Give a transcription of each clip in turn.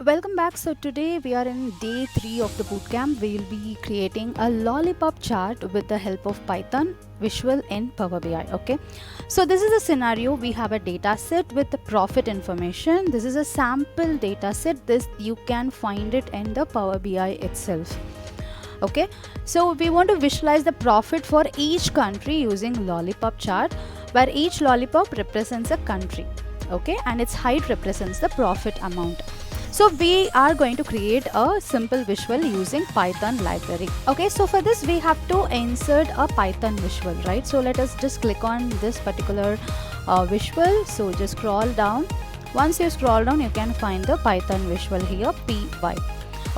Welcome back. So today we are in day 3 of the bootcamp. We will be creating a lollipop chart with the help of Python visual in Power BI. Okay, so this is a scenario. We have a data set with the profit information. This is a sample data set. This you can find it in the Power BI itself. Okay, so we want to visualize the profit for each country using lollipop chart, where each lollipop represents a country. Okay, and its height represents the profit amount. So we are going to create a simple visual using Python library. Okay, so for this we have to insert a Python visual, right? So let us just click on this particular visual. So just scroll down. Once you scroll down, you can find the Python visual here, py.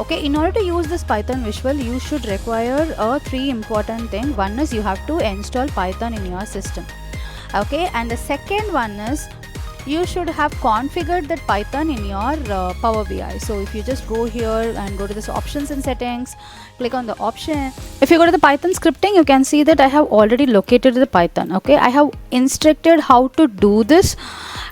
Okay, in order to use this Python visual, you should require three important things. One is you have to install Python in your system. Okay, and the second one is you should have configured that Python in your Power BI. So if you just go here and go to this options and settings, click on the option. If you go to the Python scripting, you can see that I have already located the Python. Okay, I have instructed how to do this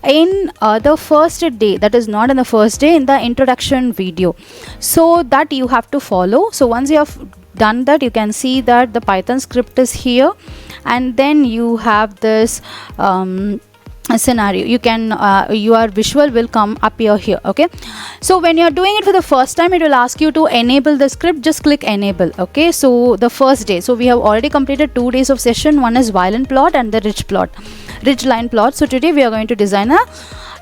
in the first day, that is not in the first day, in the introduction video, so that you have to follow. So once you have done that, you can see that the Python script is here, and then you have this scenario. You can your visual will come up here. Okay, so when you are doing it for the first time, it will ask you to enable the script. Just click enable. Okay, so the first day, so we have already completed 2 days of session. One is violin plot and the ridge line plot. So today we are going to design a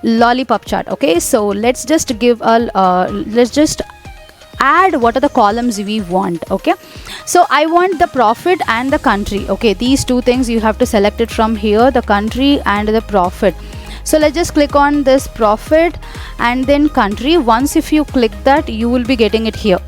lollipop chart. Okay, so let's just give a let's just add what are the columns we want. Okay, so I want the profit and the country. Okay, these two things you have to select it from here, the country and the profit. So let's just click on this profit and then country. Once if you click that, you will be getting it here.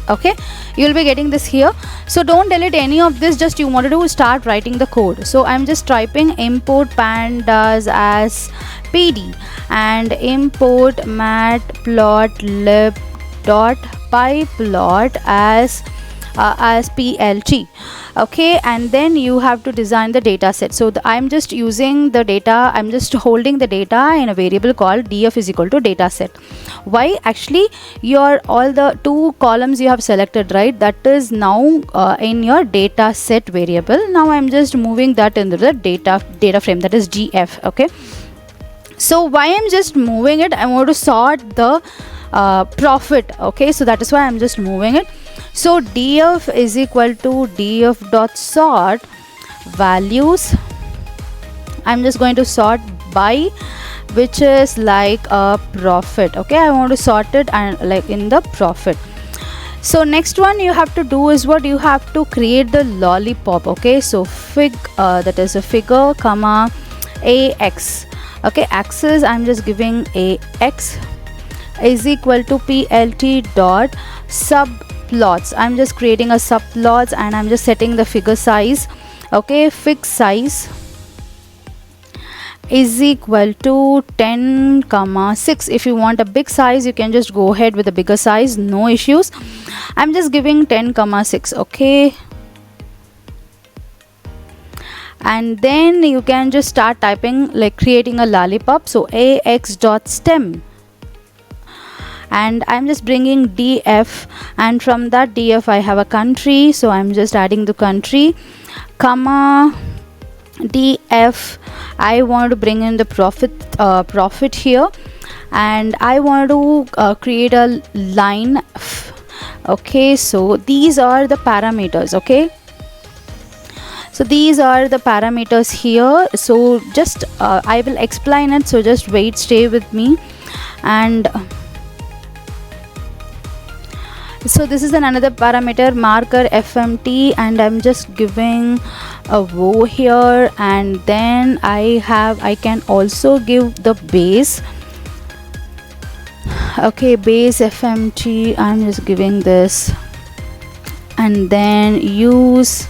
Okay, you will be getting this here. So don't delete any of this, just you wanted to start writing the code. So I'm just typing import pandas as pd and import matplotlib dot pyplot as plt. Okay, and then you have to design the data set. So I'm just using the data, I'm just holding the data in a variable called df is equal to data set. Why? Actually your all the two columns you have selected, right, that is now in your data set variable. Now I'm just moving that into the data frame, that is gf. Okay, so why I'm just moving it, I want to sort the profit. Okay, so that is why I'm just moving it. So df is equal to df dot sort values. I'm just going to sort by, which is like a profit. Okay, I want to sort it and like in the profit. So next one you have to do is what, you have to create the lollipop. Okay, so that is a figure comma ax. Okay, axis I'm just giving ax is equal to plt dot subplots. I'm just creating a subplots and I'm just setting the figure size. Okay, fig size is equal to 10,6. If you want a big size, you can just go ahead with a bigger size, no issues. I'm just giving 10,6. Okay, and then you can just start typing, like creating a lollipop. So ax dot stem, and I'm just bringing df, and from that df I have a country, so I'm just adding the country comma df. I want to bring in the profit here, and I want to create a line. Okay, so these are the parameters. Okay, so these are the parameters here. So just I will explain it, so just wait, stay with me. And so this is another parameter marker fmt, and I'm just giving a row here, and then I can also give the base. Okay, base fmt, I'm just giving this, and then use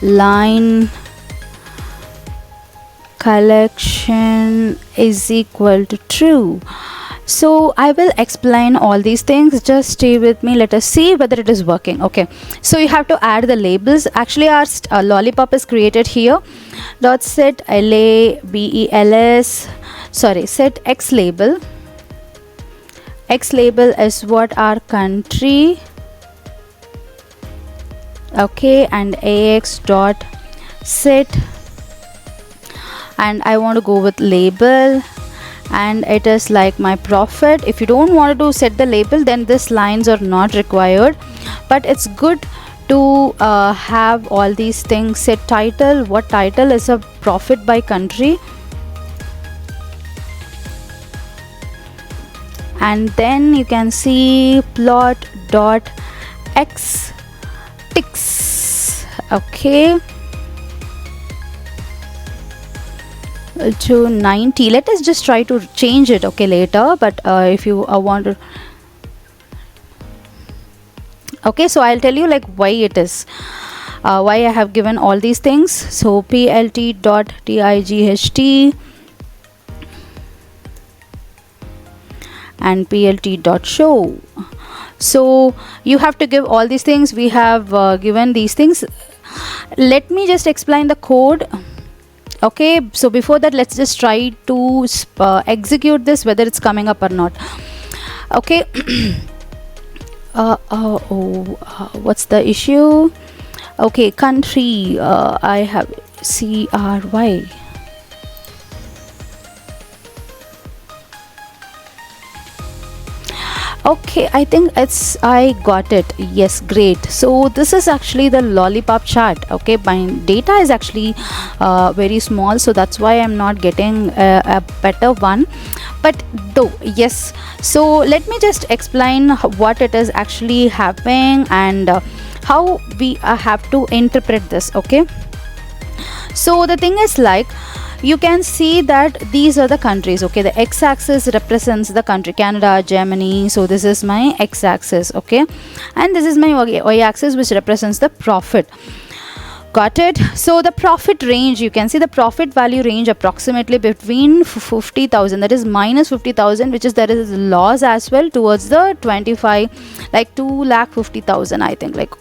line collection is equal to true. So I will explain all these things, just stay with me, let us see whether it is working. Okay, so you have to add the labels. Actually our lollipop is created here. Dot set labels, sorry, set x label X label is what our country, okay, and ax dot set, and I want to go with label, and it is like my profit. If you don't want to set the label, then these lines are not required, but it's good to have all these things. Set title, what title is a profit by country, and then you can see plot dot x ticks, okay, to 90. Let us just try to change it, okay, later, but if you want to, okay, so I'll tell you like why it is, why I have given all these things. So plt dot tight and plt dot show. So you have to give all these things. We have given these things. Let me just explain the code. Okay, so before that, let's just try to execute this, whether it's coming up or not. Okay. What's the issue? Okay, country, I have CRY. Okay, I think I got it. Yes, great. So this is actually the Lollipop chart. Okay, my data is actually very small, so that's why I'm not getting a better one. But though, yes, so let me just explain what it is actually happening and how we have to interpret this. Okay, so the thing is like, you can see that these are the countries. Okay, the x-axis represents the country, Canada, Germany. So this is my x-axis, okay, and this is my y-axis, which represents the profit. Got it? So the profit range, you can see the profit value range approximately between 50,000, that is minus 50,000, which is there is loss as well, towards the 25, like 2,50,000, I think, like.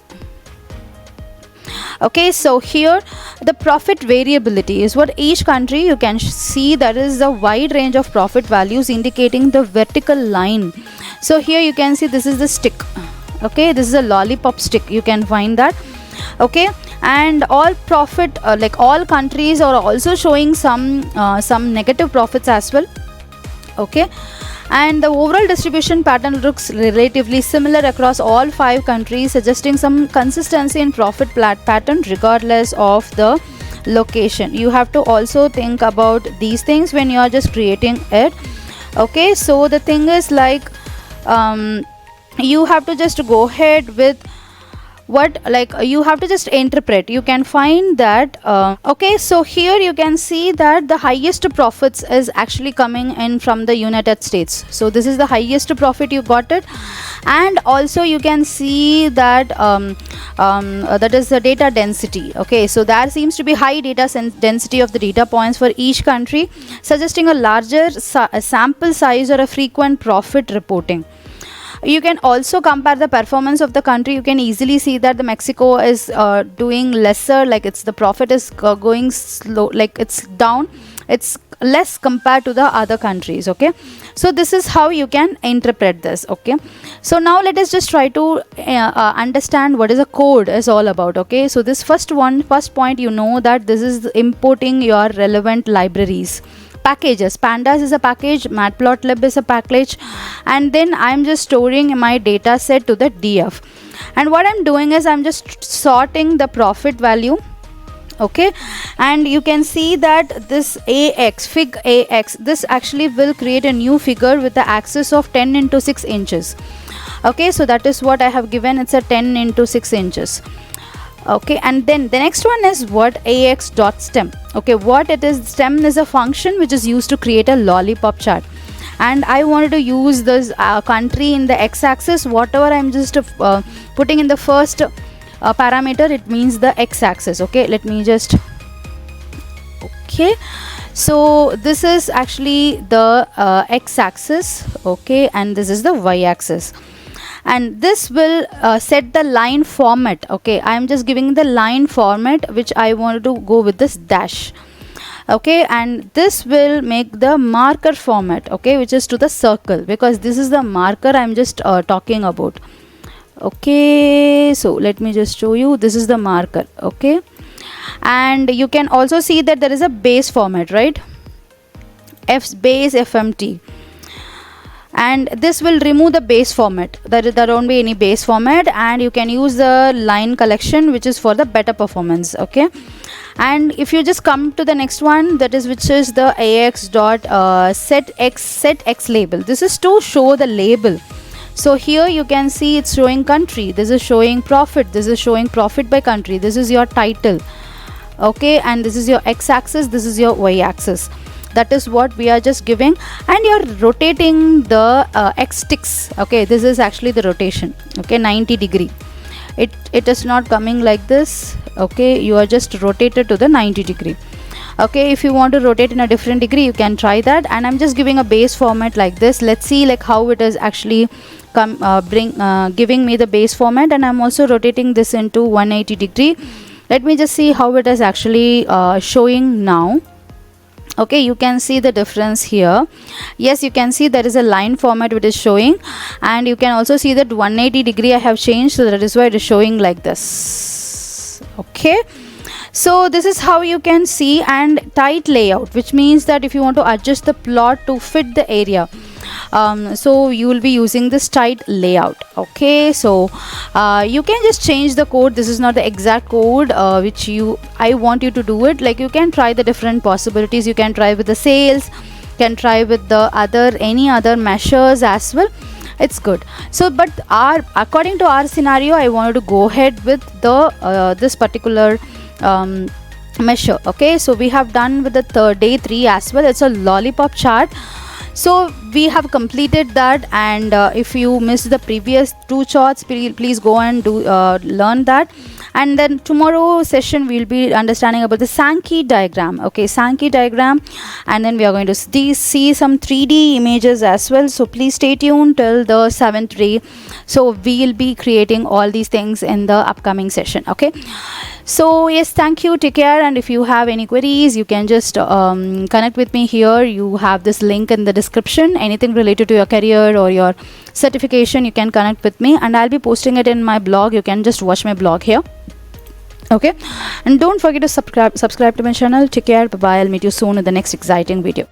Okay, so here the profit variability is what each country, you can see there is a wide range of profit values indicating the vertical line. So here you can see this is the stick. Okay, this is a lollipop stick, you can find that. Okay, and all profit, like all countries are also showing some negative profits as well. Okay, and the overall distribution pattern looks relatively similar across all 5 countries, suggesting some consistency in profit pattern regardless of the location. You have to also think about these things when you are just creating it. Okay, so the thing is like, you have to just go ahead with what, like, you have to just interpret. You can find that okay, so here you can see that the highest profits is actually coming in from the United States. So this is the highest profit, you got it. And also you can see that that is the data density. Okay, so there seems to be high data density of the data points for each country, suggesting a larger sample size or a frequent profit reporting. You can also compare the performance of the country. You can easily see that the Mexico is doing lesser, like it's the profit is going slow, like it's down, it's less compared to the other countries. Okay, so this is how you can interpret this. Okay, so now let us just try to understand what is a code is all about. Okay, so this first point, you know that this is importing your relevant libraries. Packages, pandas is a package, matplotlib is a package, and then I'm just storing my data set to the df. And what I'm doing is I'm just sorting the profit value. Okay, and you can see that this ax, fig ax, this actually will create a new figure with the axis of 10 into 6 inches. Okay, so that is what I have given, it's a 10 into 6 inches. Okay, and then the next one is what ax dot stem. Okay, what it is, stem is a function which is used to create a lollipop chart, and I wanted to use this country in the x-axis. Whatever I'm just putting in the first parameter, it means the x-axis. Okay, let me just, okay, so this is actually the x-axis. Okay, and this is the y-axis, and this will set the line format. Okay, I am just giving the line format which I wanted to go with this dash. okay, and this will make the marker format, okay, which is to the circle, because this is the marker I'm just talking about. Okay, so let me just show you, this is the marker, okay. And you can also see that there is a base format, right, base FMT, and this will remove the base format. There won't be any base format, and you can use the line collection, which is for the better performance, okay. And if you just come to the next one, that is which is the AX dot set X label. This is to show the label. So here you can see it's showing country, this is showing profit, this is showing profit by country, this is your title, okay, and this is your X axis, this is your Y axis. That is what we are just giving, and you're rotating the X sticks, okay. This is actually the rotation, okay, 90 degree. It is not coming like this, okay. You are just rotated to the 90 degree, okay. If you want to rotate in a different degree, you can try that, and I'm just giving a base format like this. Let's see like how it is actually giving me the base format, and I'm also rotating this into 180 degree. Let me just see how it is actually showing now. Okay, you can see the difference here. Yes, you can see there is a line format which is showing, and you can also see that 180 degree I have changed, so that is why it is showing like this, okay. So this is how you can see. And tight layout, which means that if you want to adjust the plot to fit the area, so you will be using this tight layout, okay. So you can just change the code. This is not the exact code which I want you to do it. Like, you can try the different possibilities. You can try with the sales, can try with the any other measures as well. It's good. So but according to our scenario, I wanted to go ahead with the this particular measure, okay. So we have done with the day 3 as well. It's a lollipop chart. So we have completed that, and if you missed the previous 2 charts, please go and do learn that. And then tomorrow session we'll be understanding about the Sankey diagram, okay, Sankey diagram, and then we are going to see some 3D images as well. So please stay tuned till the 7th day. So we'll be creating all these things in the upcoming session, okay. So yes, thank you, take care, and if you have any queries, you can just connect with me here. You have this link in the description. Anything related to your career or your certification, you can connect with me, and I'll be posting it in my blog. You can just watch my blog here, okay. And don't forget to subscribe to my channel. Take care, bye bye. I'll meet you soon in the next exciting video.